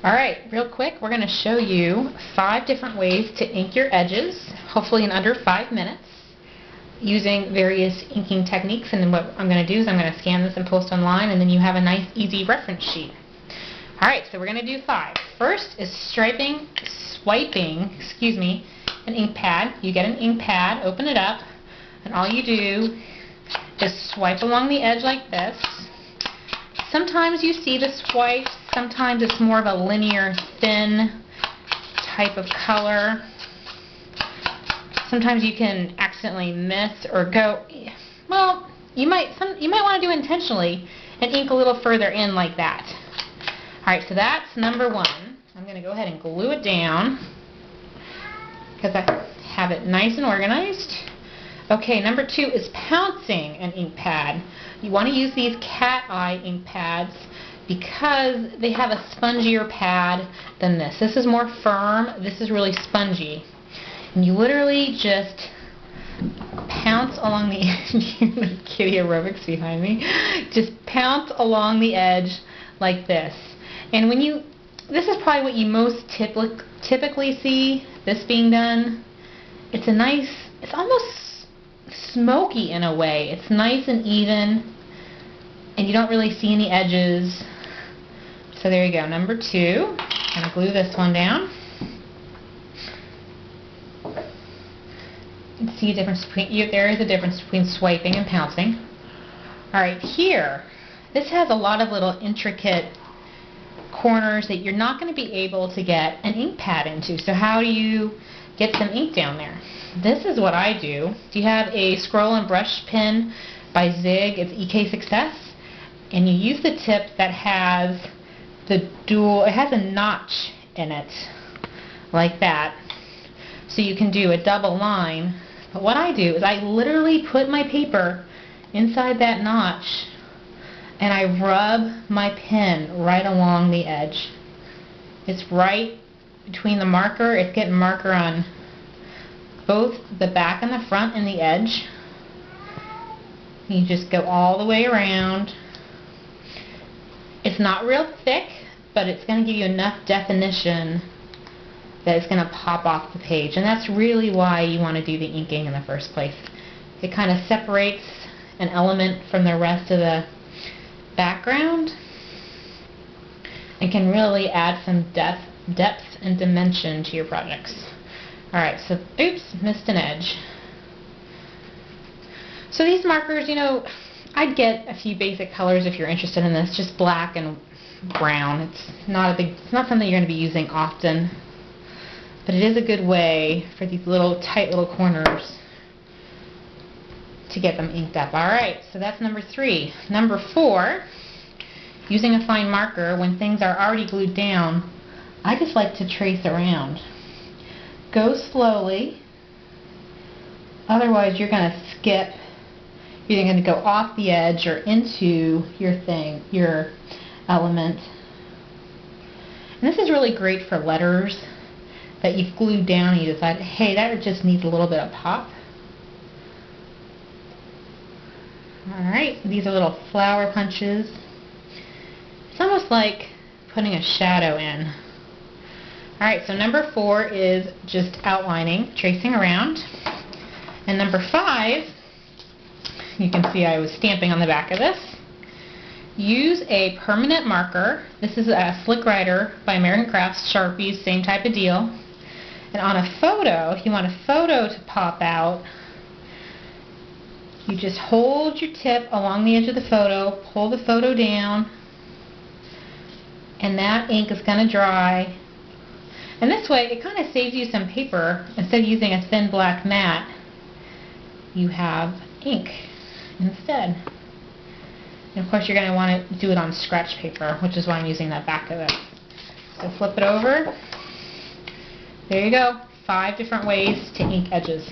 Alright, real quick, we're going to show you 5 different ways to ink your edges, hopefully in under 5 minutes, using various inking techniques. And then what I'm going to do is I'm going to scan this and post online, and then you have a nice, easy reference sheet. Alright, so we're going to do 5. First is swiping, an ink pad. You get an ink pad, open it up, and all you do is swipe along the edge like this. Sometimes you see the swipes, sometimes it's more of a linear, thin type of color. Sometimes you can accidentally miss or go, well, you might want to do intentionally and ink a little further in like that. Alright, so that's number 1. I'm going to go ahead and glue it down because I have it nice and organized. Okay, number 2 is pouncing an ink pad. You want to use these cat eye ink pads because they have a spongier pad than this. This is more firm, this is really spongy. And you literally just pounce along the edge. The kitty aerobics behind me. Just pounce along the edge like this. And when this is probably what you most typically see this being done. It's almost smoky in a way. It's nice and even, and you don't really see any edges. So there you go. Number 2. I'm going to glue this one down. You can see a difference there is a difference between swiping and pouncing. Alright, here, this has a lot of little intricate corners that you're not going to be able to get an ink pad into. So how do you get some ink down there? This is what I do. Do you have a scroll and brush pen by Zig? It's EK Success. And you use the tip that has it has a notch in it, like that. So you can do a double line. But what I do is I literally put my paper inside that notch and I rub my pen right along the edge. It's right between the marker. It's getting marker on both the back and the front and the edge. You just go all the way around. It's not real thick, but it's going to give you enough definition that it's going to pop off the page. And that's really why you want to do the inking in the first place. It kind of separates an element from the rest of the background and can really add some depth and dimension to your projects. Alright, so, oops, missed an edge. So these markers, I'd get a few basic colors if you're interested in this, just black and brown. It's not something you're going to be using often, but it is a good way for these tight little corners to get them inked up. Alright, so that's number 3. Number 4, using a fine marker when things are already glued down, I just like to trace around. Go slowly, otherwise you're going to skip. You're going to go off the edge or into your element. And this is really great for letters that you've glued down and you decide, hey, that just needs a little bit of pop. Alright, these are little flower punches. It's almost like putting a shadow in. Alright, so number 4 is just outlining, tracing around. And number 5, you can see I was stamping on the back of this. Use a permanent marker. This is a Slick Writer by American Crafts, Sharpies, same type of deal. And on a photo, if you want a photo to pop out, you just hold your tip along the edge of the photo, pull the photo down, and that ink is going to dry. And this way, it kind of saves you some paper. Instead of using a thin black mat, you have ink instead. And of course, you're going to want to do it on scratch paper, which is why I'm using that back of it. So flip it over. There you go. 5 different ways to ink edges.